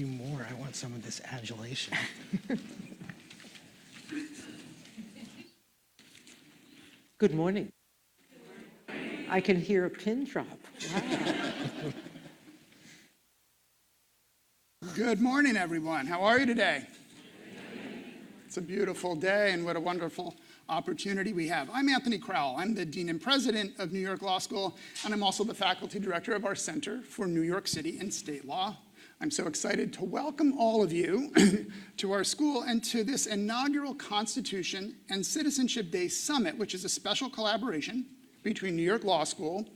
you more. I want some of this adulation. Good morning. I can hear a pin drop. Wow. Good morning, everyone. How are you today? It's a beautiful day, and what a wonderful opportunity we have. I'm Anthony Crowell. I'm the Dean and President of New York Law School, and I'm also the Faculty Director of our Center for New York City and State Law. I'm so excited to welcome all of you to our school and to this inaugural Constitution and Citizenship Day Summit, which is a special collaboration between New York Law School,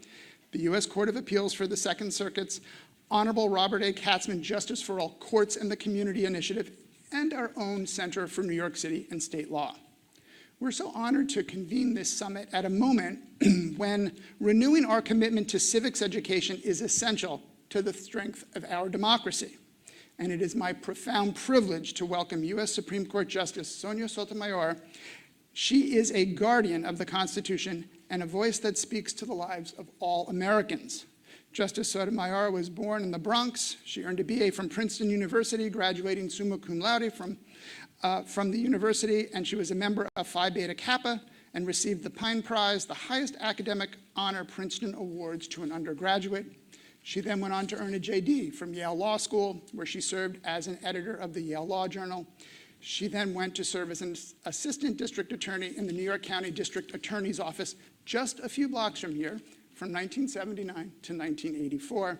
the U.S. Court of Appeals for the Second Circuit's Honorable Robert A. Katzman Justice for All Courts and the Community Initiative, and our own Center for New York City and State Law. We're so honored to convene this summit at a moment when renewing our commitment to civics education is essential to the strength of our democracy. And it is my profound privilege to welcome U.S. Supreme Court Justice Sonia Sotomayor. She is a guardian of the Constitution and a voice that speaks to the lives of all Americans. Justice Sotomayor was born in the Bronx. She earned a BA from Princeton University, graduating summa cum laude from the university, and she was a member of Phi Beta Kappa and received the Pine Prize, the highest academic honor Princeton awards to an undergraduate. She then went on to earn a JD from Yale Law School, where she served as an editor of the Yale Law Journal. She then went to serve as an assistant district attorney in the New York County District Attorney's Office, just a few blocks from here, from 1979 to 1984.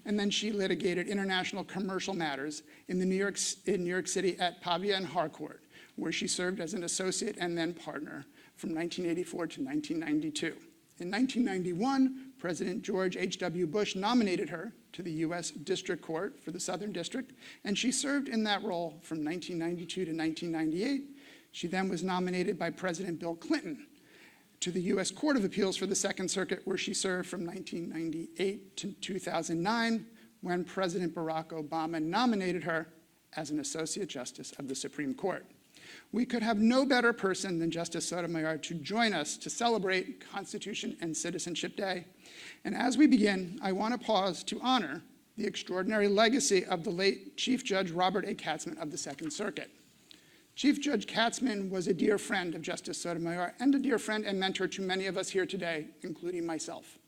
And then she litigated international commercial matters in New York City at Pavia and Harcourt, where she served as an associate and then partner from 1984 to 1992. In 1991, President George H.W. Bush nominated her to the U.S. District Court for the Southern District, and she served in that role from 1992 to 1998. She then was nominated by President Bill Clinton to the U.S. Court of Appeals for the Second Circuit, where she served from 1998 to 2009, when President Barack Obama nominated her as an Associate Justice of the Supreme Court. We could have no better person than Justice Sotomayor to join us to celebrate Constitution and Citizenship Day. And as we begin, I want to pause to honor the extraordinary legacy of the late Chief Judge Robert A. Katzman of the Second Circuit. Chief Judge Katzman was a dear friend of Justice Sotomayor and a dear friend and mentor to many of us here today, including myself.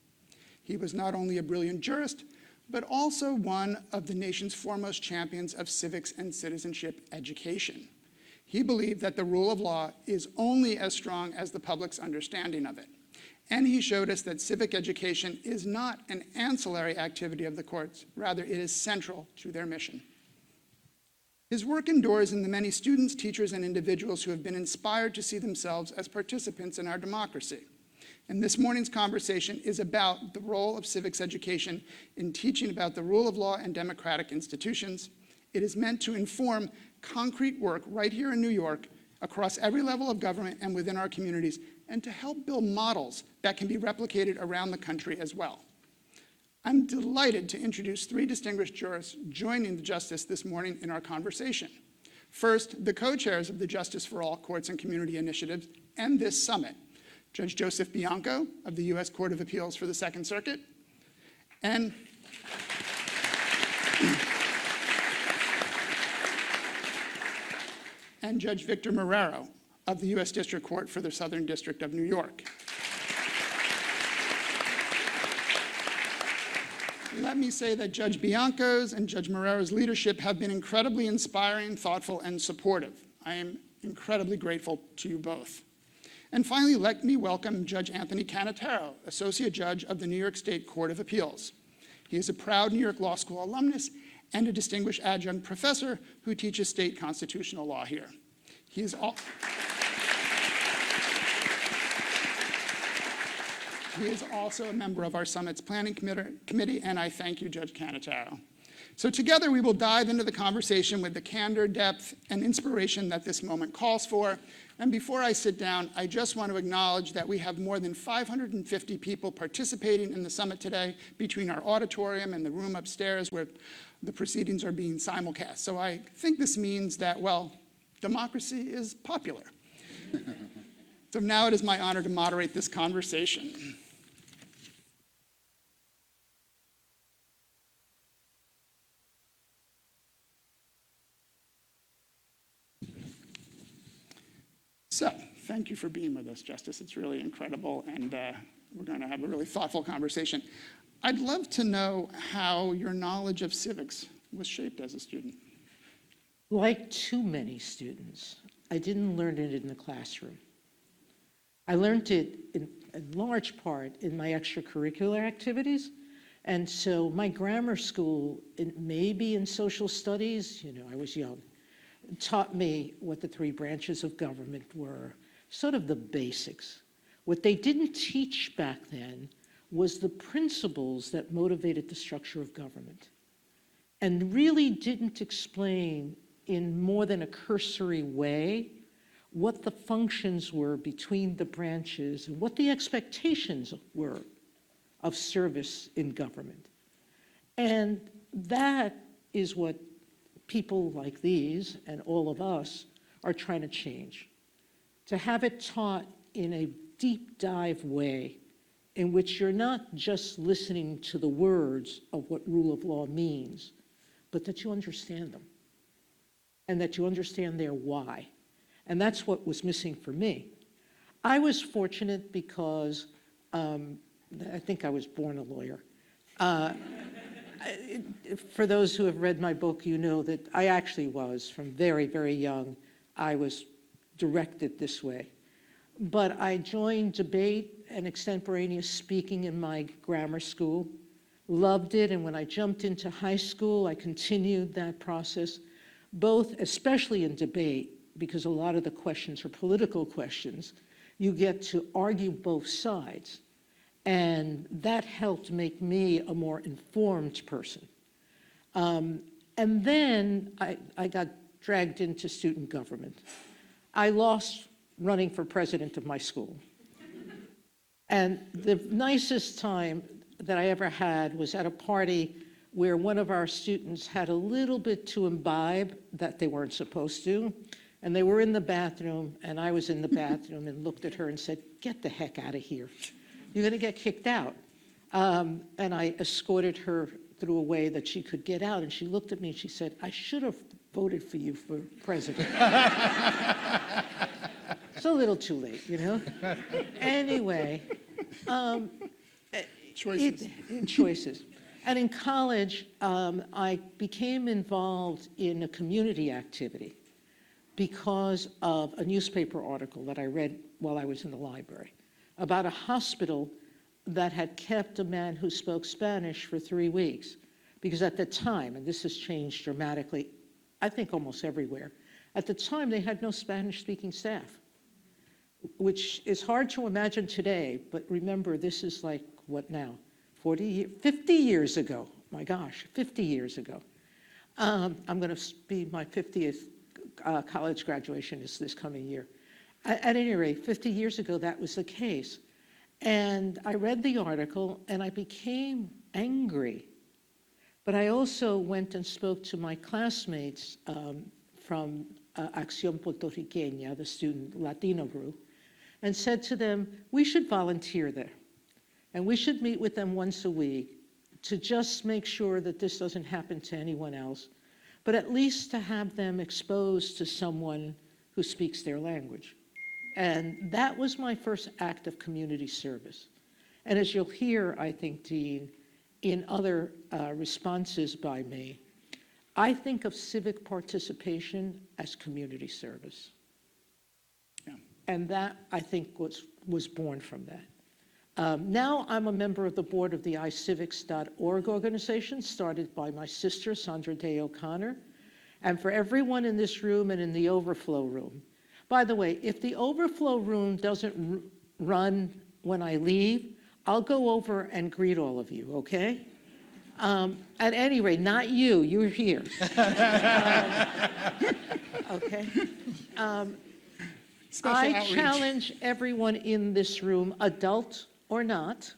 He was not only a brilliant jurist, but also one of the nation's foremost champions of civics and citizenship education. He believed that the rule of law is only as strong as the public's understanding of it. And he showed us that civic education is not an ancillary activity of the courts, rather it is central to their mission. His work endures in the many students, teachers, and individuals who have been inspired to see themselves as participants in our democracy. And this morning's conversation is about the role of civics education in teaching about the rule of law and democratic institutions. It is meant to inform concrete work right here in New York, across every level of government and within our communities, and to help build models that can be replicated around the country as well. I'm delighted to introduce three distinguished jurists joining the Justice this morning in our conversation. First, the co-chairs of the Justice for All Courts and Community Initiatives and this summit, Judge Joseph Bianco of the U.S. Court of Appeals for the Second Circuit, and Judge Victor Marrero of the U.S. District Court for the Southern District of New York. Let me say that Judge Bianco's and Judge Marrero's leadership have been incredibly inspiring, thoughtful, and supportive. I am incredibly grateful to you both. And finally, let me welcome Judge Anthony Cannataro, Associate Judge of the New York State Court of Appeals. He is a proud New York Law School alumnus and a distinguished adjunct professor who teaches state constitutional law here. He is also a member of our Summit's Planning Committee, and I thank you, Judge Cannataro. So together we will dive into the conversation with the candor, depth, and inspiration that this moment calls for. And before I sit down, I just want to acknowledge that we have more than 550 people participating in the summit today between our auditorium and the room upstairs where the proceedings are being simulcast. So I think this means that, well, democracy is popular. So now it is my honor to moderate this conversation. thank you for being with us, Justice. It's really incredible, and we're going to have a really thoughtful conversation. I'd love to know how your knowledge of civics was shaped as a student. Like too many students, I didn't learn it in the classroom. I learned it in large part in my extracurricular activities. And so my grammar school, maybe in social studies, I was young, taught me what the three branches of government were, sort of the basics. What they didn't teach back then was the principles that motivated the structure of government, and really didn't explain in more than a cursory way what the functions were between the branches and what the expectations were of service in government. And that is what people like these and all of us are trying to change. To have it taught in a deep dive way in which you're not just listening to the words of what rule of law means, but that you understand them and that you understand their why. And that's what was missing for me. I was fortunate because I think I was born a lawyer. For those who have read my book, you know that I actually was, from very, very young, I was directed this way. But I joined debate and extemporaneous speaking in my grammar school, loved it, and when I jumped into high school, I continued that process, both, especially in debate, because a lot of the questions are political questions. You get to argue both sides, and that helped make me a more informed person. And then I got dragged into student government. I lost running for president of my school. And the nicest time that I ever had was at a party where one of our students had a little bit to imbibe that they weren't supposed to. And they were in the bathroom, and I was in the bathroom and looked at her and said, "Get the heck out of here. You're going to get kicked out." And I escorted her through a way that she could get out. And she looked at me and she said, "I should have voted for you for president." It's a little too late, Anyway. Choices. Choices. And in college, I became involved in a community activity because of a newspaper article that I read while I was in the library about a hospital that had kept a man who spoke Spanish for 3 weeks. Because at the time, and this has changed dramatically, I think almost everywhere, at the time they had no Spanish-speaking staff, which is hard to imagine today, but remember, this is like, what now? 50 years ago. My gosh, 50 years ago. I'm going to be my 50th college graduation is this coming year. At any rate, 50 years ago, that was the case. And I read the article, and I became angry. But I also went and spoke to my classmates from Acción Puertorriqueña, the student Latino group, and said to them, we should volunteer there. And we should meet with them once a week to just make sure that this doesn't happen to anyone else, but at least to have them exposed to someone who speaks their language. And that was my first act of community service. And as you'll hear, I think, Dean, in other responses by me, I think of civic participation as community service. Yeah. And that, I think, was born from that. Now I'm a member of the board of the iCivics.org organization, started by my sister, Sandra Day O'Connor. And for everyone in this room and in the overflow room, by the way, if the overflow room doesn't run when I leave, I'll go over and greet all of you, okay? At any rate, not you, you're here. Okay. I outreach. challenge everyone in this room, adult or not,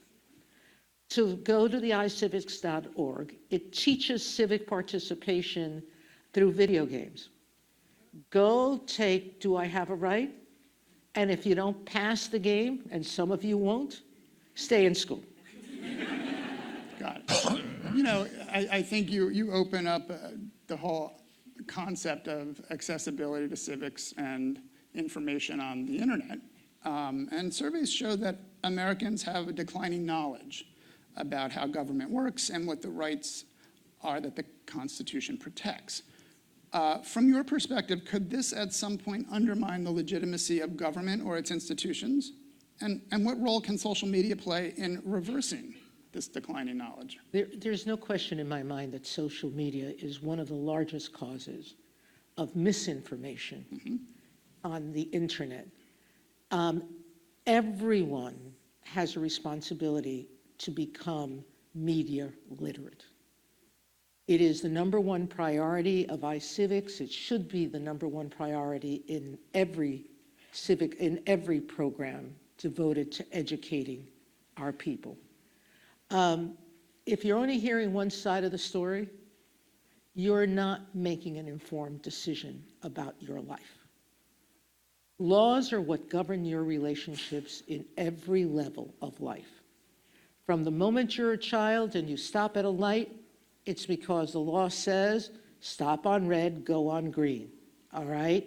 to go to the iCivics.org. It teaches civic participation through video games. Go take Do I Have a Right? And if you don't pass the game, and some of you won't, stay in school. Got it. I think you open up the whole concept of accessibility to civics and information on the internet And surveys show that Americans have a declining knowledge about how government works and what the rights are that the Constitution protects. From your perspective, could this at some point undermine the legitimacy of government or its institutions? And what role can social media play in reversing this declining knowledge? There's no question in my mind that social media is one of the largest causes of misinformation on the internet. Everyone has a responsibility to become media literate. It is the #1 priority of iCivics. It should be the #1 priority in every program devoted to educating our people. If you're only hearing one side of the story, you're not making an informed decision about your life. Laws are what govern your relationships in every level of life. From the moment you're a child and you stop at a light, it's because the law says, stop on red, go on green, all right?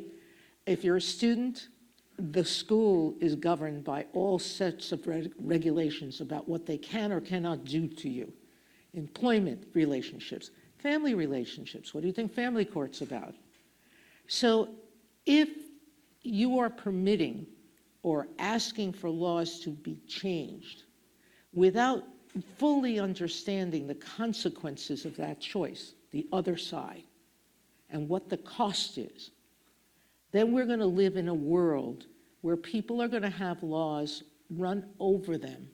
If you're a student, the school is governed by all sets of regulations about what they can or cannot do to you. Employment relationships, family relationships. What do you think family court's about? So if you are permitting or asking for laws to be changed without fully understanding the consequences of that choice, the other side, and what the cost is, then we're going to live in a world where people are going to have laws run over them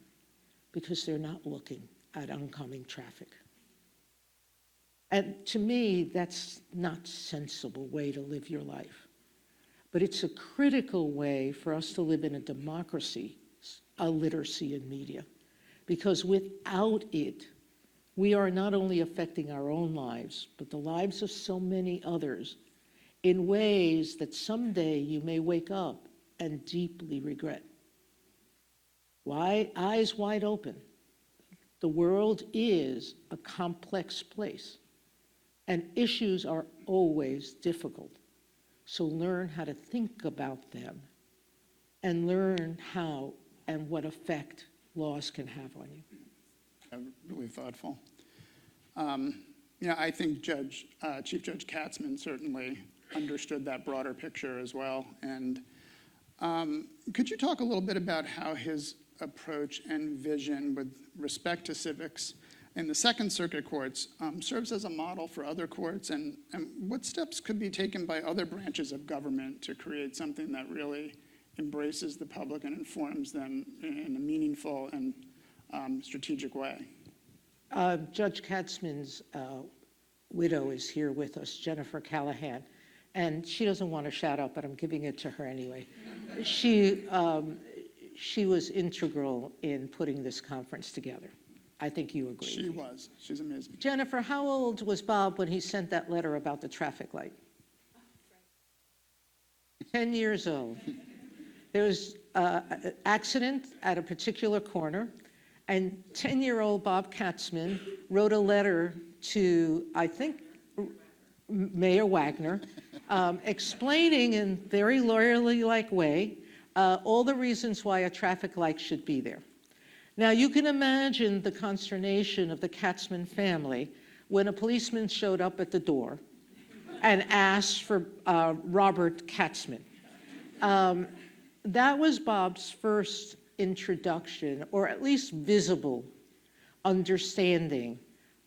because they're not looking at oncoming traffic. And to me, that's not a sensible way to live your life. But it's a critical way for us to live in a democracy, a literacy in media. Because without it, we are not only affecting our own lives, but the lives of so many others in ways that someday you may wake up and deeply regret. Why? Eyes wide open. The world is a complex place, and issues are always difficult. So learn how to think about them and learn how and what effect laws can have on you. Really thoughtful. I think Chief Judge Katzman certainly understood that broader picture as well. And could you talk a little bit about how his approach and vision with respect to civics in the Second Circuit courts serves as a model for other courts, and what steps could be taken by other branches of government to create something that really embraces the public and informs them in a meaningful and strategic way? Judge Katzman's widow is here with us, Jennifer Callahan, and she doesn't want to shout out, but I'm giving it to her anyway. She was integral in putting this conference together. I think you agree. She was. She's amazing. Jennifer, how old was Bob when he sent that letter about the traffic light? 10 years old. There was an accident at a particular corner, and 10-year-old Bob Katzman wrote a letter to, I think, Mayor Wagner, explaining in a very lawyerly-like way all the reasons why a traffic light should be there. Now, you can imagine the consternation of the Katzman family when a policeman showed up at the door and asked for Robert Katzman. That was Bob's first introduction, or at least visible understanding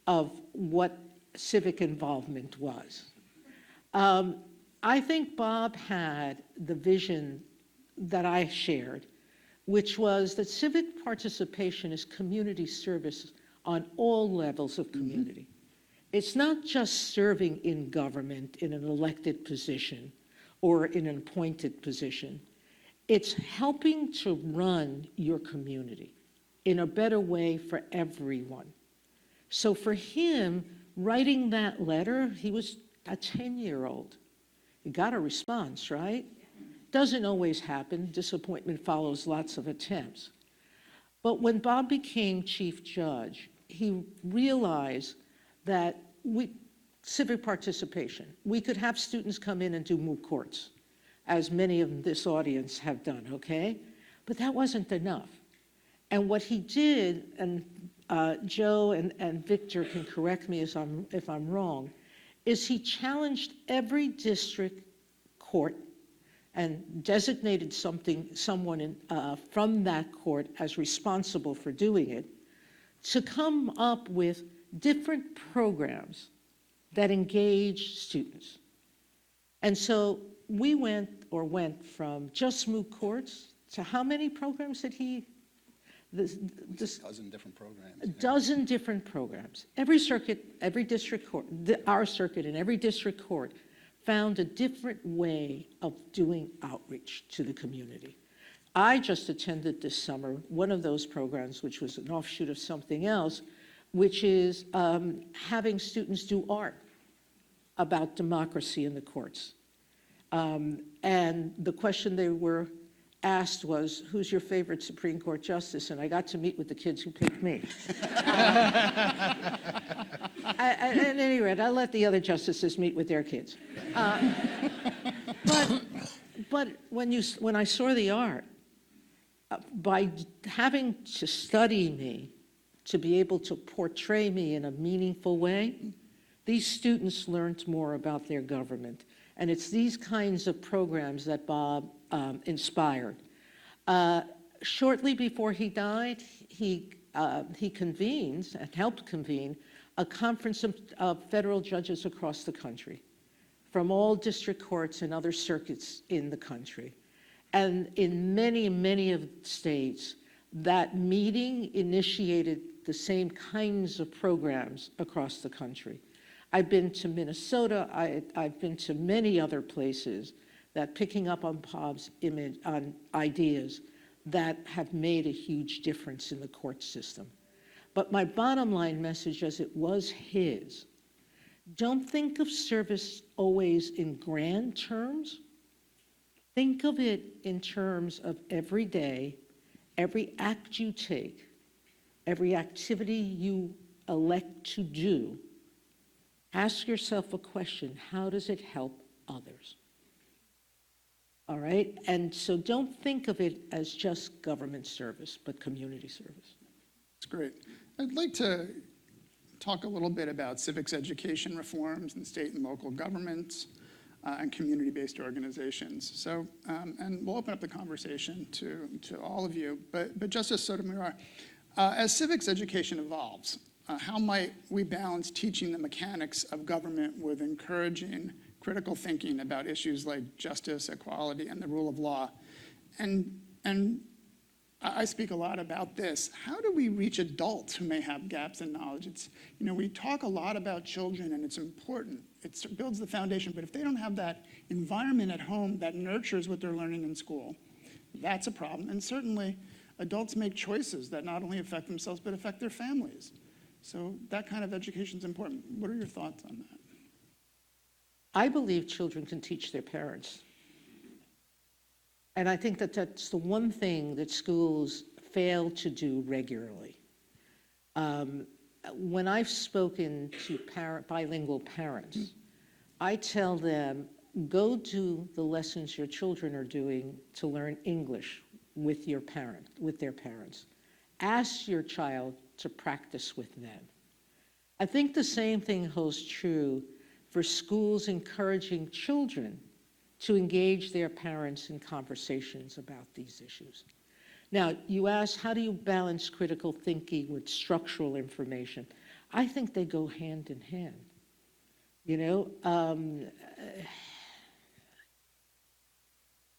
of what civic involvement was. I think Bob had the vision that I shared, which was that civic participation is community service on all levels of community. It's not just serving in government in an elected position or in an appointed position. It's helping to run your community in a better way for everyone. So for him, writing that letter, he was a 10-year-old. He got a response, right? Doesn't always happen. Disappointment follows lots of attempts. But when Bob became chief judge, he realized that civic participation, we could have students come in and do moot courts, as many of this audience have done, okay? But that wasn't enough. And what he did, and Joe and Victor can correct me if I'm wrong, is he challenged every district court and designated someone from that court as responsible for doing it, to come up with different programs that engage students. And so we went from just moot courts to how many programs did he? A dozen different programs. A dozen different programs. Every circuit, every district court, our circuit and every district court found a different way of doing outreach to the community. I just attended this summer one of those programs, which was an offshoot of something else, which is having students do art about democracy in the courts. And the question they were asked was, who's your favorite Supreme Court justice? And I got to meet with the kids who picked me. At any rate, I let the other justices meet with their kids. But when I saw the art, by having to study me, to be able to portray me in a meaningful way, these students learned more about their government. And it's these kinds of programs that Bob inspired. Shortly before he died, he convenes and helped convene a conference of federal judges across the country, from all district courts and other circuits in the country. And in many, many of the states, that meeting initiated the same kinds of programs across the country. I've been to Minnesota, I've been to many other places that picking up on Bob's image, on ideas that have made a huge difference in the court system. But my bottom line message, as it was his, don't think of service always in grand terms. Think of it in terms of every day, every act you take, every activity you elect to do. Ask yourself a question: how does it help others? All right? And so don't think of it as just government service, but community service. That's great. I'd like to talk a little bit about civics education reforms in state and local governments and community-based organizations. So, and we'll open up the conversation to all of you. But Justice Sotomayor, as civics education evolves, how might we balance teaching the mechanics of government with encouraging critical thinking about issues like justice, equality, and the rule of law? And I speak a lot about this. How do we reach adults who may have gaps in knowledge? It's, we talk a lot about children, and it's important. It builds the foundation, but if they don't have that environment at home that nurtures what they're learning in school, that's a problem. And certainly, adults make choices that not only affect themselves, but affect their families. So that kind of education is important. What are your thoughts on that? I believe children can teach their parents. And I think that that's the one thing that schools fail to do regularly. When I've spoken to bilingual parents, I tell them, go do the lessons your children are doing to learn English with their parents. Ask your child to practice with them. I think the same thing holds true for schools encouraging children to engage their parents in conversations about these issues. Now, you ask, how do you balance critical thinking with structural information? I think they go hand in hand.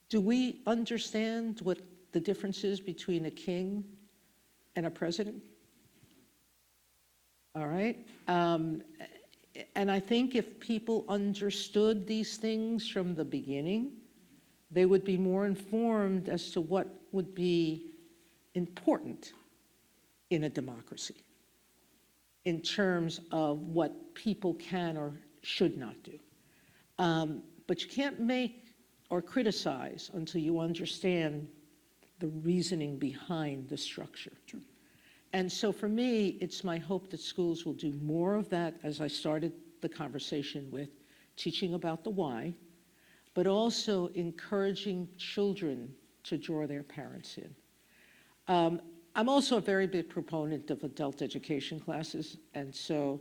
Do we understand what the difference is between a king and a president? All right? And I think if people understood these things from the beginning, they would be more informed as to what would be important in a democracy in terms of what people can or should not do. But you can't make or criticize until you understand the reasoning behind the structure. True. And so for me, it's my hope that schools will do more of that, as I started the conversation with, teaching about the why, but also encouraging children to draw their parents in. I'm also a very big proponent of adult education classes, and so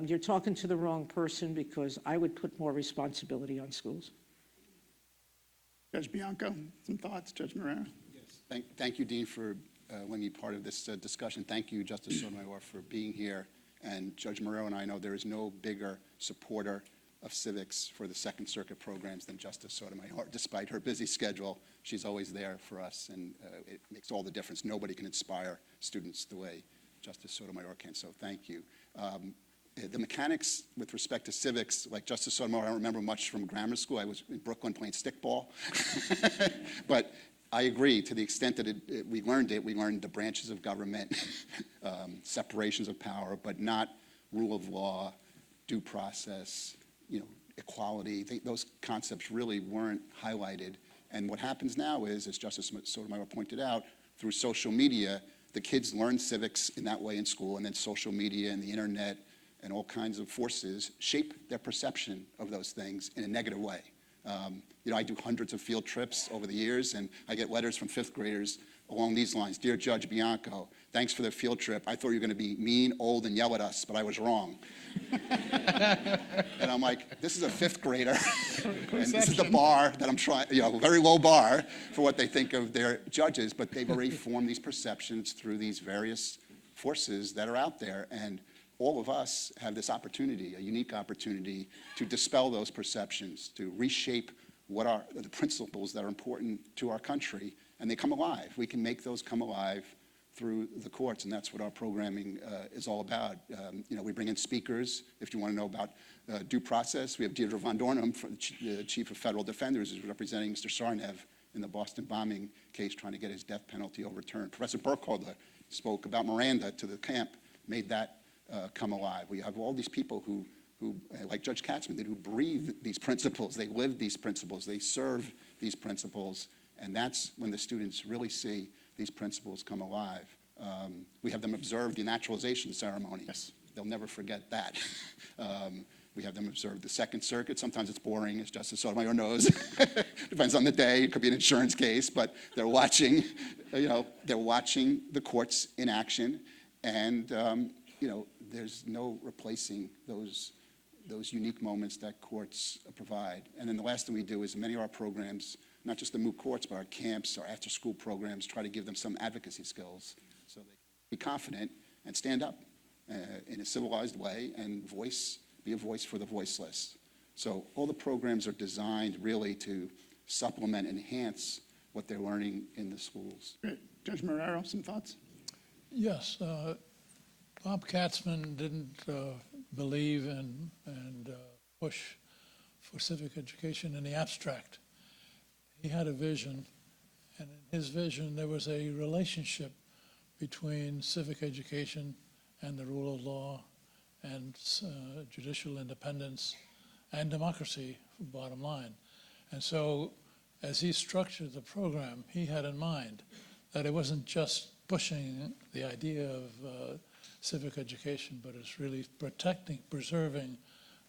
you're talking to the wrong person, because I would put more responsibility on schools. Judge Bianco, some thoughts? Judge Marrero? Yes. Thank you, Dean, for letting me be part of this discussion. Thank you, Justice Sotomayor, for being here. And Judge Marrero and I know there is no bigger supporter of civics for the Second Circuit programs than Justice Sotomayor. Despite her busy schedule, she's always there for us, and it makes all the difference. Nobody can inspire students the way Justice Sotomayor can, so thank you. The mechanics with respect to civics, like Justice Sotomayor, I don't remember much from grammar school. I was in Brooklyn playing stickball. But I agree, to the extent that we learned the branches of government, separations of power, but not rule of law, due process, equality. Those concepts really weren't highlighted. And what happens now is, as Justice Sotomayor pointed out, through social media, the kids learn civics in that way in school, and then social media and the internet and all kinds of forces shape their perception of those things in a negative way. I do hundreds of field trips over the years, and I get letters from fifth graders along these lines. Dear Judge Bianco, thanks for the field trip. I thought you were going to be mean, old, and yell at us, but I was wrong. And I'm like, this is a fifth grader, and this is the bar that I'm trying, a very low bar for what they think of their judges, but they've already formed these perceptions through these various forces that are out there. And all of us have this opportunity, a unique opportunity, to dispel those perceptions, to reshape what are the principles that are important to our country, and they come alive. We can make those come alive through the courts, and that's what our programming is all about. We bring in speakers. If you want to know about due process, we have Deirdre Von Dornum, the Chief of Federal Defenders, who's representing Mr. Sarnev in the Boston bombing case, trying to get his death penalty overturned. Professor Burkholder spoke about Miranda to the camp, made that come alive. We have all these people who like Judge Katzman, who breathe these principles, they live these principles, they serve these principles, and that's when the students really see these principles come alive. We have them observe the naturalization ceremony. Yes. They'll never forget that. We have them observe the Second Circuit. Sometimes it's boring, as Justice Sotomayor knows. Depends on the day. It could be an insurance case, but they're watching, they're watching the courts in action, and there's no replacing those unique moments that courts provide. And then the last thing we do is many of our programs, not just the moot courts, but our camps, our after-school programs, try to give them some advocacy skills so they can be confident and stand up in a civilized way and be a voice for the voiceless. So all the programs are designed really to supplement, enhance what they're learning in the schools. Great. Judge Marrero, some thoughts? Yes. Bob Katzman didn't believe and push for civic education in the abstract. He had a vision, and in his vision there was a relationship between civic education and the rule of law and judicial independence and democracy, bottom line. And so as he structured the program, he had in mind that it wasn't just pushing the idea of civic education, but it's really preserving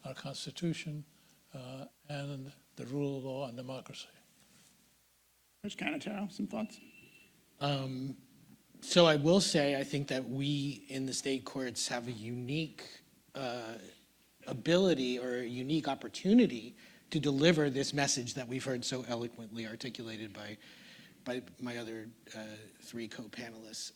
our Constitution and the rule of law and democracy. Judge Canataro, some thoughts? So I will say, I think that we in the state courts have a unique ability or a unique opportunity to deliver this message that we've heard so eloquently articulated by my other three co-panelists.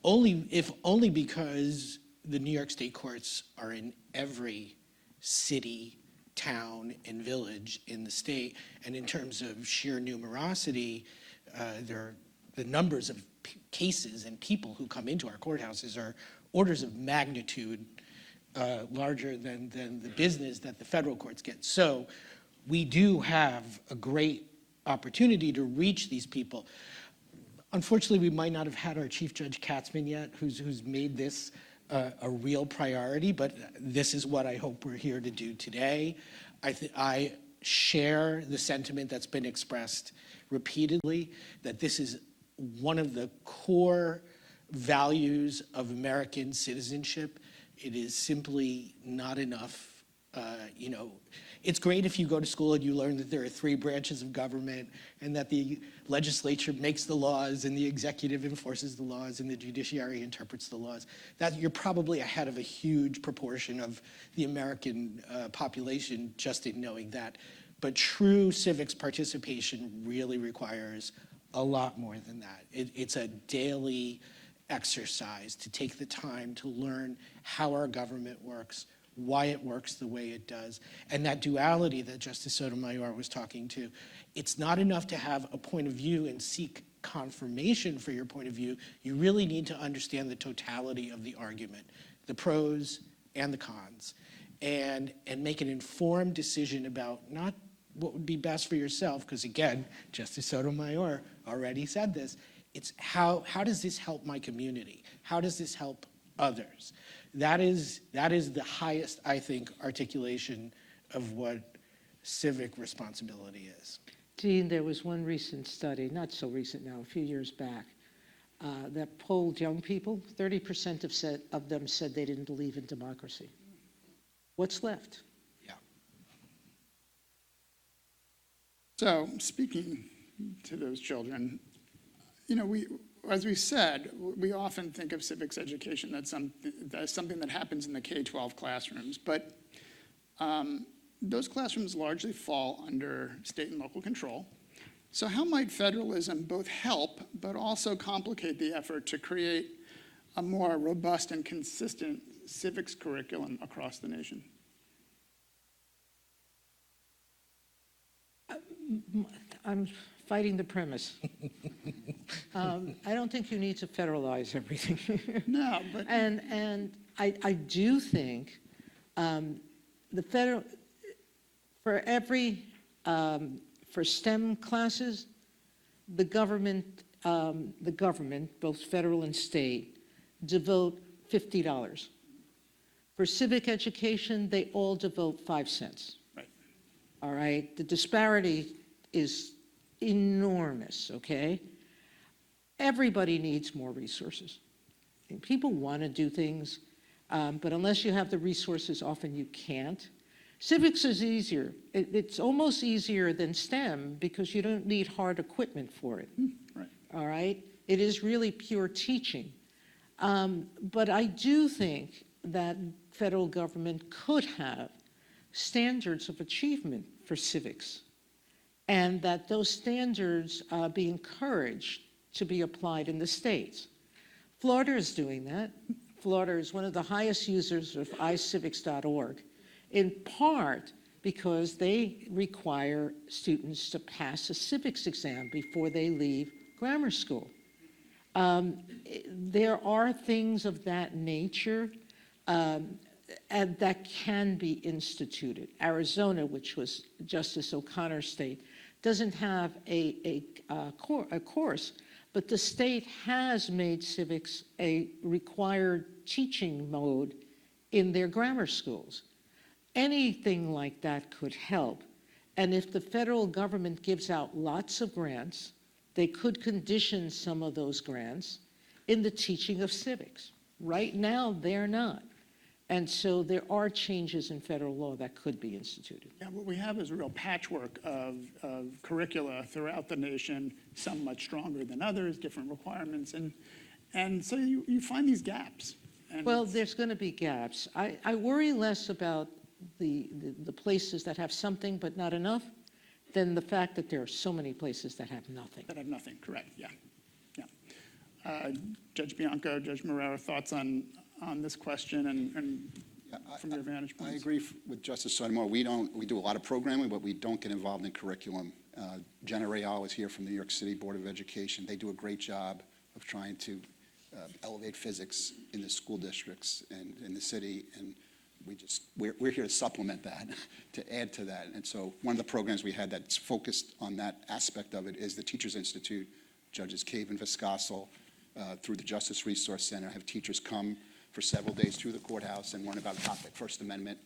Only because the New York State courts are in every city, town, and village in the state, and in terms of sheer numerosity, the numbers of cases and people who come into our courthouses are orders of magnitude larger than the business that the federal courts get. So we do have a great opportunity to reach these people. Unfortunately, we might not have had our Chief Judge Katzman yet, who's made this a real priority, but this is what I hope we're here to do today. I share the sentiment that's been expressed repeatedly, that this is one of the core values of American citizenship. It is simply not enough. It's great if you go to school and you learn that there are 3 branches of government and that the legislature makes the laws and the executive enforces the laws and the judiciary interprets the laws. That you're probably ahead of a huge proportion of the American population just in knowing that. But true civics participation really requires a lot more than that. It's a daily exercise to take the time to learn how our government works, why it works the way it does. And that duality that Justice Sotomayor was talking to, it's not enough to have a point of view and seek confirmation for your point of view. You really need to understand the totality of the argument, the pros and the cons, and make an informed decision about not what would be best for yourself, because again, Justice Sotomayor already said this, it's how does this help my community? How does this help others? That is the highest, I think, articulation of what civic responsibility is. Dean, there was one recent study, not so recent now, a few years back, that polled young people. 30% of them said they didn't believe in democracy. What's left? Yeah. So speaking to those children, you know, as we said, we often think of civics education that's something that happens in the K-12 classrooms, but those classrooms largely fall under state and local control. So how might federalism both help but also complicate the effort to create a more robust and consistent civics curriculum across the nation? I'm fighting the premise. I don't think you need to federalize everything. No, but And I do think the federal, for STEM classes, the government, both federal and state, devote $50. For civic education, they all devote 5 cents. right. All right, the disparity is enormous, okay? Everybody needs more resources. And people want to do things, but unless you have the resources, often you can't. Civics is easier. It's almost easier than STEM because you don't need hard equipment for it. Right. All right? It is really pure teaching. But I do think that federal government could have standards of achievement for civics, and that those standards be encouraged to be applied in the states. Florida is doing that. Florida is one of the highest users of iCivics.org, in part because they require students to pass a civics exam before they leave grammar school. There are things of that nature and that can be instituted. Arizona, which was Justice O'Connor's state, doesn't have a course, but the state has made civics a required teaching mode in their grammar schools. Anything like that could help. And if the federal government gives out lots of grants, they could condition some of those grants in the teaching of civics. Right now, they're not. And so there are changes in federal law that could be instituted. Yeah, what we have is a real patchwork of curricula throughout the nation, some much stronger than others, different requirements, and so you find these gaps. And Well, there's going to be gaps. I worry less about the places that have something but not enough than the fact that there are so many places that have nothing. that have nothing, correct, yeah. Judge Bianco, Judge Marrero, thoughts on this question and from your vantage I points? agree with Justice Sotomayor. We do a lot of programming, but we don't get involved in curriculum. Jenna Real is here from the New York City Board of Education. They do a great job of trying to elevate physics in the school districts and in the city, and we're here to supplement that, to add to that. And so one of the programs we had that's focused on that aspect of it is the Teachers Institute. Judges Cave and Viscastle, through the Justice Resource Center, have teachers come for several days through the courthouse and learn about a topic, First Amendment.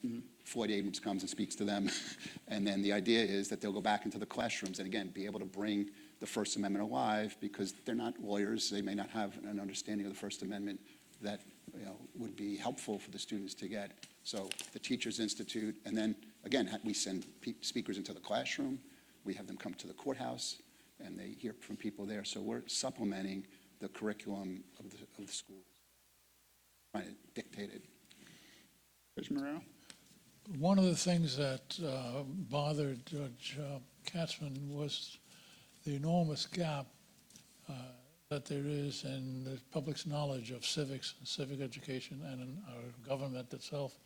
Floyd Abrams comes and speaks to them. And then the idea is that they'll go back into the classrooms and, again, be able to bring the First Amendment alive, because they're not lawyers. They may not have an understanding of the First Amendment that would be helpful for the students to get. So the Teachers Institute, and then again, we send speakers into the classroom, we have them come to the courthouse, and they hear from people there. So we're supplementing the curriculum of the school, trying to dictate it. Judge Moreau? One of the things that bothered Judge Katzman was the enormous gap that there is in the public's knowledge of civics and civic education and in our government itself.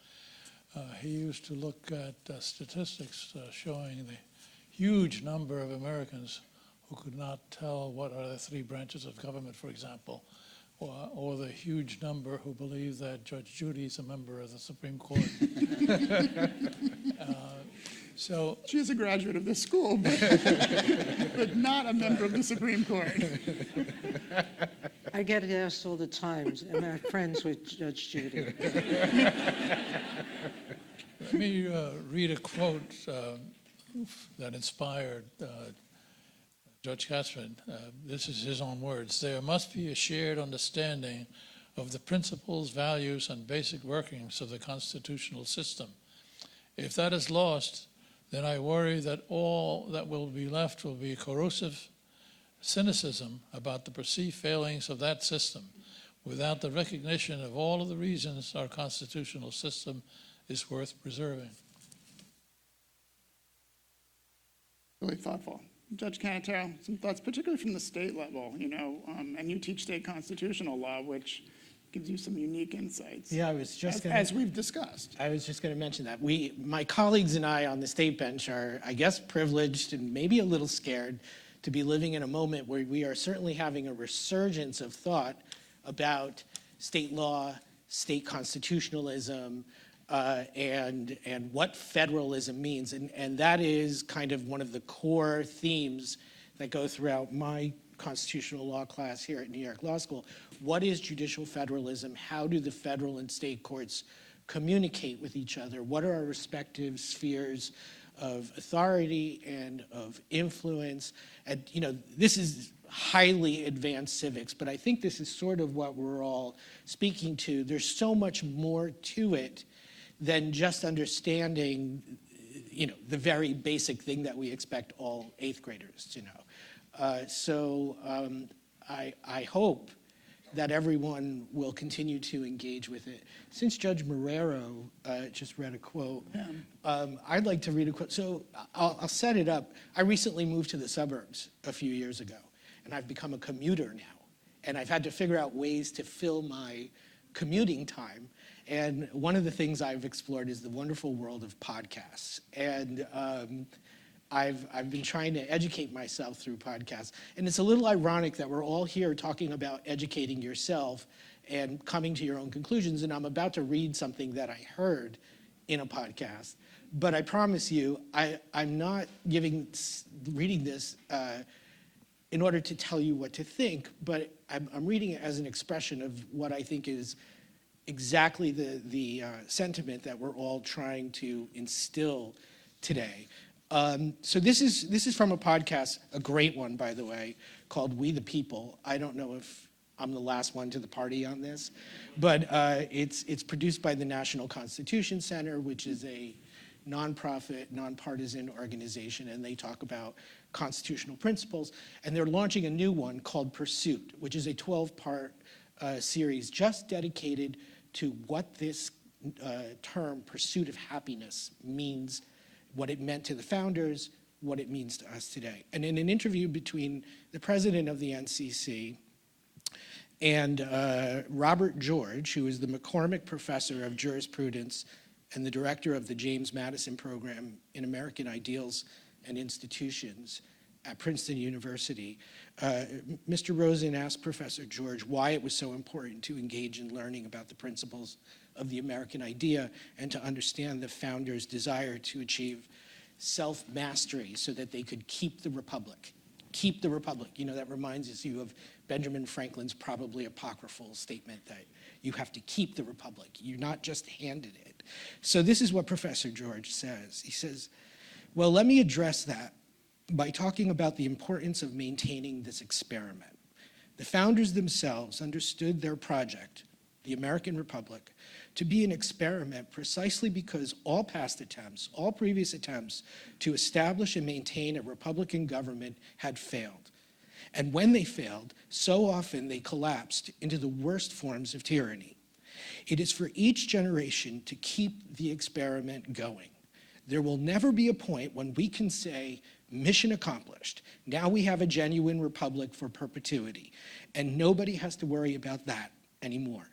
He used to look at statistics showing the huge number of Americans who could not tell what are the three branches of government, for example, or the huge number who believe that Judge Judy is a member of the Supreme Court. So She is a graduate of this school, but not a member of the Supreme Court. I get asked all the time, am I friends with Judge Judy? let me read a quote that inspired Judge Katzman. This is his own words. "There must be a shared understanding of the principles, values, and basic workings of the constitutional system. If that is lost, then I worry that all that will be left will be corrosive cynicism about the perceived failings of that system, without the recognition of all of the reasons our constitutional system is worth preserving." Really thoughtful. Judge Canataro, some thoughts, particularly from the state level, and you teach state constitutional law, which gives you some unique insights. Yeah, I was just going as we've discussed. I was just going to mention that. My colleagues and I on the state bench are, I guess, privileged and maybe a little scared to be living in a moment where we are certainly having a resurgence of thought about state law, state constitutionalism, and what federalism means. And that is kind of one of the core themes that go throughout my constitutional law class here at New York Law School. What is judicial federalism? How do the federal and state courts communicate with each other? What are our respective spheres of authority and of influence? And, this is highly advanced civics, but I think this is sort of what we're all speaking to. There's so much more to it than just understanding, the very basic thing that we expect all eighth graders to know. I hope that everyone will continue to engage with it. Since Judge Marrero just read a quote, I'd like to read a quote. So I'll set it up. I recently moved to the suburbs a few years ago, and I've become a commuter now. And I've had to figure out ways to fill my commuting time. And one of the things I've explored is the wonderful world of podcasts. And I've been trying to educate myself through podcasts. And it's a little ironic that we're all here talking about educating yourself and coming to your own conclusions. And I'm about to read something that I heard in a podcast. But I promise you, I'm not reading this in order to tell you what to think, but I'm reading it as an expression of what I think is exactly the sentiment that we're all trying to instill today. So this is from a podcast, a great one, by the way, called We the People. I don't know if I'm the last one to the party on this, but it's produced by the National Constitution Center, which is a nonprofit, nonpartisan organization, and they talk about constitutional principles. And they're launching a new one called Pursuit, which is a 12-part series just dedicated to what this term, pursuit of happiness, means, what it meant to the founders, what it means to us today. And in an interview between the president of the NCC and Robert George, who is the McCormick Professor of Jurisprudence and the director of the James Madison Program in American Ideals and Institutions at Princeton University, Mr. Rosen asked Professor George why it was so important to engage in learning about the principles of the American idea and to understand the founders' desire to achieve self-mastery so that they could keep the republic. Keep the republic. That reminds you of Benjamin Franklin's probably apocryphal statement that you have to keep the republic. You're not just handed it. So this is what Professor George says. He says, well, let me address that by talking about the importance of maintaining this experiment. The founders themselves understood their project the American Republic, to be an experiment precisely because all past attempts, all previous attempts to establish and maintain a Republican government had failed. And when they failed, so often they collapsed into the worst forms of tyranny. It is for each generation to keep the experiment going. There will never be a point when we can say, mission accomplished. Now we have a genuine republic for perpetuity, and nobody has to worry about that anymore.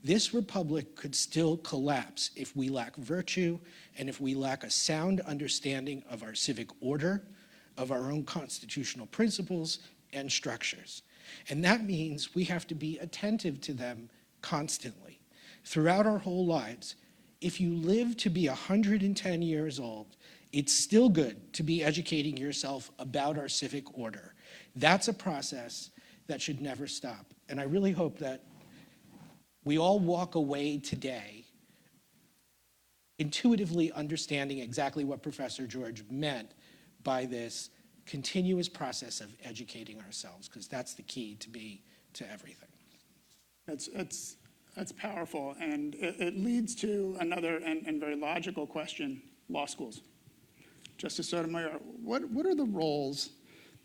This republic could still collapse if we lack virtue and if we lack a sound understanding of our civic order, of our own constitutional principles and structures. And that means we have to be attentive to them constantly. Throughout our whole lives, if you live to be 110 years old, it's still good to be educating yourself about our civic order. That's a process that should never stop. And I really hope that we all walk away today intuitively understanding exactly what Professor George meant by this continuous process of educating ourselves, because that's the key to everything. That's powerful, and it leads to another and very logical question: law schools. Justice Sotomayor, what are the roles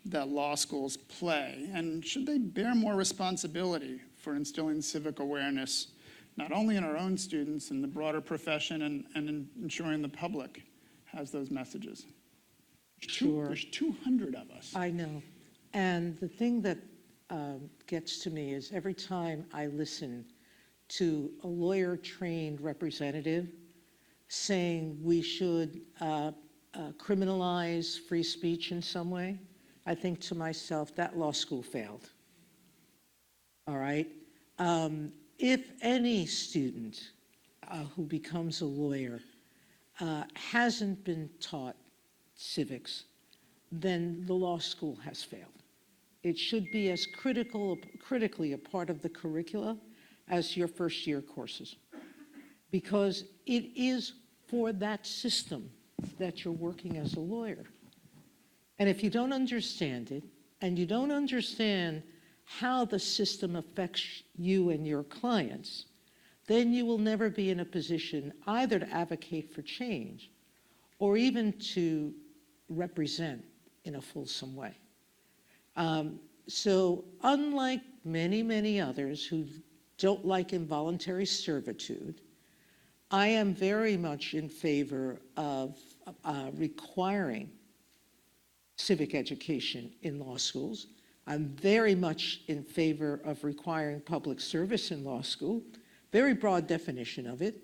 that law schools play, and should they bear more responsibility for instilling civic awareness, not only in our own students and the broader profession, and in ensuring the public has those messages? Sure. There's 200 of us. I know. And the thing that gets to me is every time I listen to a lawyer-trained representative saying we should criminalize free speech in some way, I think to myself, that law school failed. All right? If any student who becomes a lawyer hasn't been taught civics, then the law school has failed. It should be as critically a part of the curricula as your first year courses, because it is for that system that you're working as a lawyer. And if you don't understand it, and you don't understand how the system affects you and your clients, then you will never be in a position either to advocate for change or even to represent in a fulsome way. So unlike many, many others who don't like involuntary servitude, I am very much in favor of requiring civic education in law schools. I'm very much in favor of requiring public service in law school. Very broad definition of it.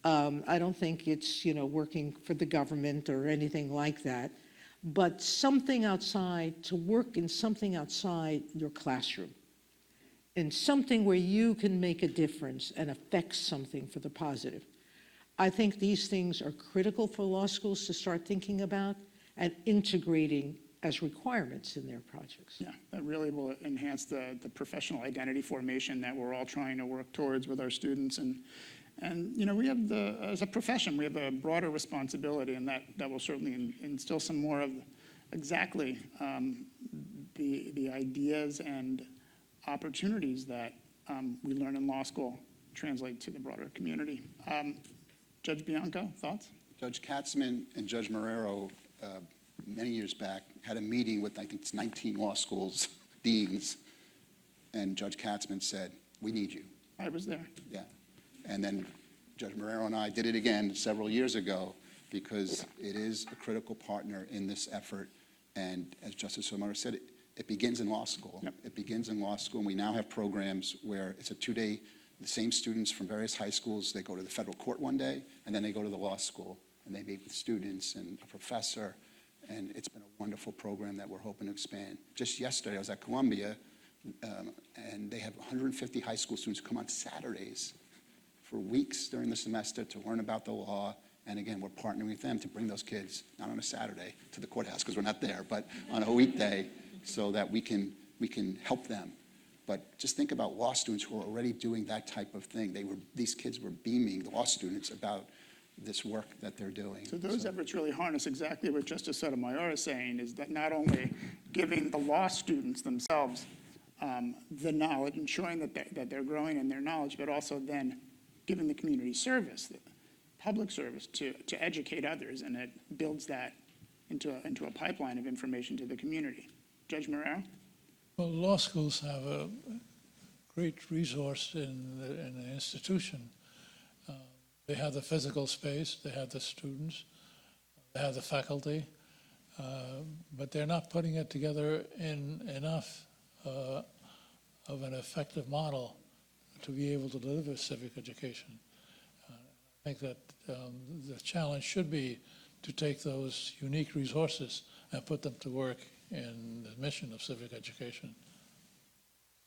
I don't think it's, working for the government or anything like that, but something outside, to work in something outside your classroom, in something where you can make a difference and affect something for the positive. I think these things are critical for law schools to start thinking about and integrating as requirements in their projects. Yeah, that really will enhance the professional identity formation that we're all trying to work towards with our students. And we have as a profession, we have a broader responsibility, and that will certainly instill some more of exactly the ideas and opportunities that we learn in law school translate to the broader community. Judge Bianco, thoughts? Judge Katzman and Judge Marrero, many years back, had a meeting with, I think it's 19 law schools, deans, and Judge Katzman said, "We need you." I was there. Yeah. And then Judge Marrero and I did it again several years ago, because it is a critical partner in this effort. And as Justice Sotomayor said, it begins in law school. Yep. It begins in law school, and we now have programs where it's a 2-day, the same students from various high schools, they go to the federal court one day, and then they go to the law school, and they meet with students and a professor, and it's been a wonderful program that we're hoping to expand. Just yesterday, I was at Columbia, and they have 150 high school students come on Saturdays for weeks during the semester to learn about the law. And again, we're partnering with them to bring those kids, not on a Saturday, to the courthouse, because we're not there, but on a weekday, so that we can help them. But just think about law students who are already doing that type of thing. These kids were beaming, the law students, about this work that they're doing. So those efforts really harness exactly what Justice Sotomayor is saying, is that not only giving the law students themselves the knowledge, ensuring that they're growing in their knowledge, but also then giving the community service, the public service to educate others, and it builds that into a pipeline of information to the community. Judge Marrero? Well, law schools have a great resource in the institution. They have the physical space, they have the students, they have the faculty, but they're not putting it together in enough of an effective model to be able to deliver civic education. I think that the challenge should be to take those unique resources and put them to work in the mission of civic education.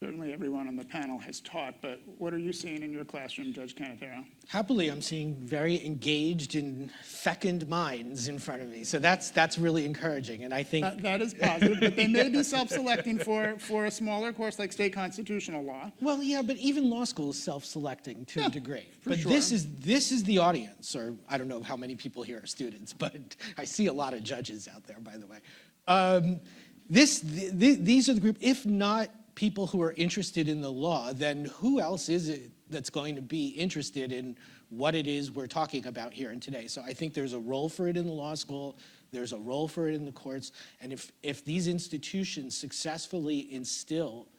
Certainly everyone on the panel has taught, but what are you seeing in your classroom, Judge Canatero? Happily, I'm seeing very engaged and fecund minds in front of me. So that's really encouraging. And I think That is positive, but they may be self-selecting for a smaller course like state constitutional law. well, yeah, but even law school is self-selecting to a degree. But sure. this is the audience, or I don't know how many people here are students, but I see a lot of judges out there, by the way. These are the group, if not people who are interested in the law, then who else is it that's going to be interested in what it is we're talking about here and today? So I think there's a role for it in the law school, there's a role for it in the courts, and if these institutions successfully instill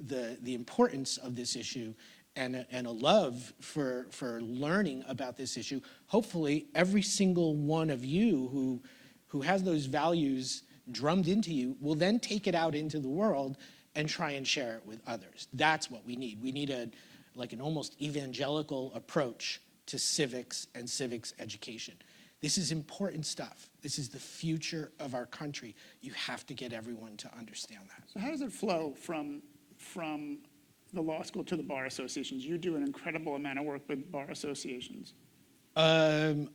the importance of this issue and a love for learning about this issue, hopefully every single one of you who has those values drummed into you will then take it out into the world and try and share it with others. That's what we need. We need an almost evangelical approach to civics and civics education. This is important stuff. This is the future of our country. You have to get everyone to understand that. So how does it flow from the law school to the bar associations? You do an incredible amount of work with bar associations. I'm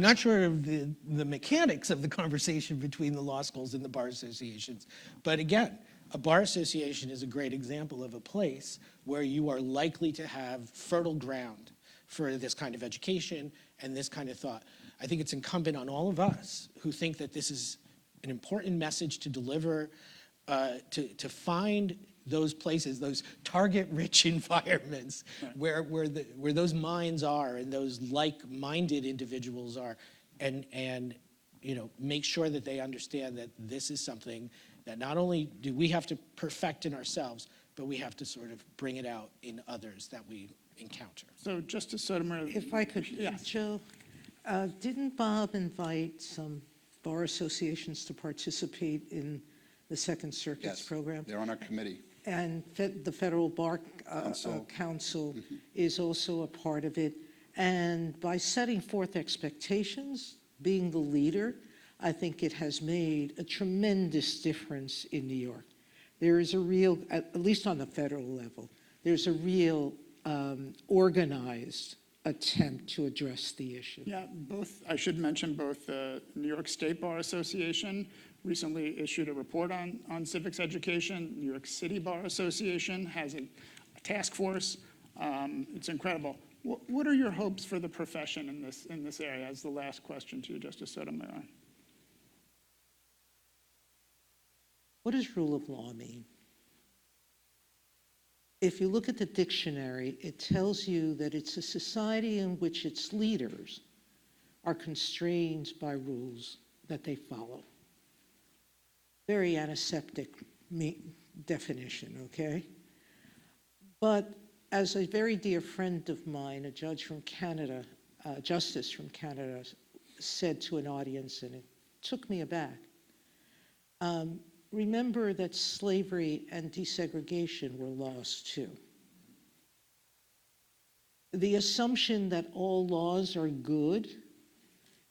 not sure of the mechanics of the conversation between the law schools and the bar associations, but again, a bar association is a great example of a place where you are likely to have fertile ground for this kind of education and this kind of thought. I think it's incumbent on all of us who think that this is an important message to deliver, to find those places, those target-rich environments where those minds are and those like-minded individuals are, and make sure that they understand that this is something that not only do we have to perfect in ourselves, but we have to sort of bring it out in others that we encounter. So Justice Sotomayor. If I could, Yes. Joe, didn't Bob invite some bar associations to participate in the Second Circuit's Yes, program? they're on our committee. And the Federal Bar Council is also a part of it. And by setting forth expectations, being the leader, I think it has made a tremendous difference in New York. There is a real, at least on the federal level, there's a real organized attempt to address the issue. Yeah, I should mention both the New York State Bar Association recently issued a report on civics education. New York City Bar Association has a task force. It's incredible. What are your hopes for the profession in this area? As the last question to you, Justice Sotomayor. What does rule of law mean? If you look at the dictionary, it tells you that it's a society in which its leaders are constrained by rules that they follow. Very antiseptic definition, okay? But as a very dear friend of mine, a judge from Canada, justice from Canada, said to an audience, and it took me aback, remember that slavery and desegregation were laws too. The assumption that all laws are good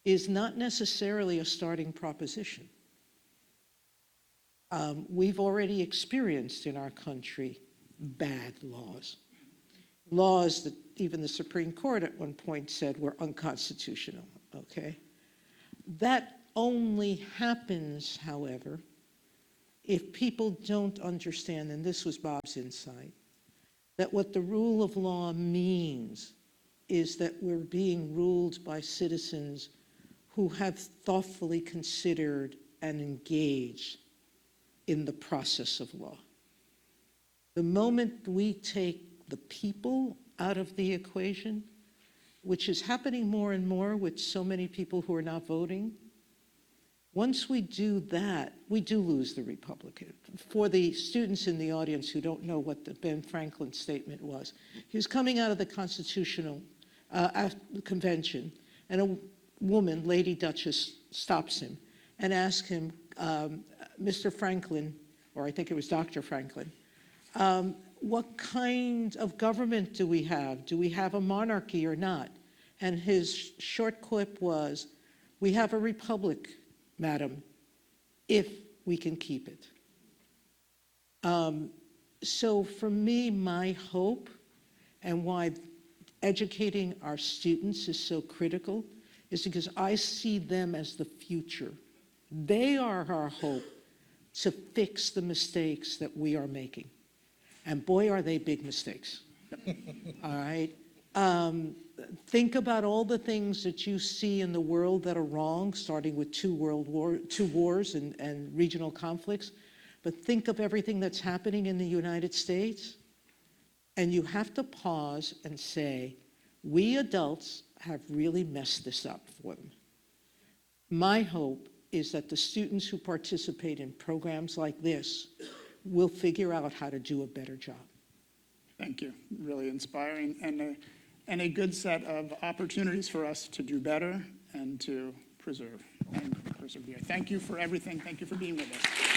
is not necessarily a starting proposition. We've already experienced in our country bad laws. Laws that even the Supreme Court at one point said were unconstitutional, okay? That only happens, however, if people don't understand, and this was Bob's insight, that what the rule of law means is that we're being ruled by citizens who have thoughtfully considered and engaged in the process of law. The moment we take the people out of the equation, which is happening more and more with so many people who are not voting, once we do that, we do lose the republic. For the students in the audience who don't know what the Ben Franklin statement was, he was coming out of the Constitutional Convention, and a woman, Lady Duchess, stops him and asks him, Mr. Franklin, or I think it was Dr. Franklin, what kind of government do we have? Do we have a monarchy or not? And his short quip was, we have a republic, madam, if we can keep it. So for me, my hope and why educating our students is so critical is because I see them as the future. They are our hope to fix the mistakes that we are making. And boy, are they big mistakes. All right? Think about all the things that you see in the world that are wrong, starting with two wars and regional conflicts. But think of everything that's happening in the United States. And you have to pause and say, we adults have really messed this up for them. My hope is that the students who participate in programs like this will figure out how to do a better job. Thank you. Really inspiring and a good set of opportunities for us to do better and to preserve and persevere. Thank you for everything. Thank you for being with us.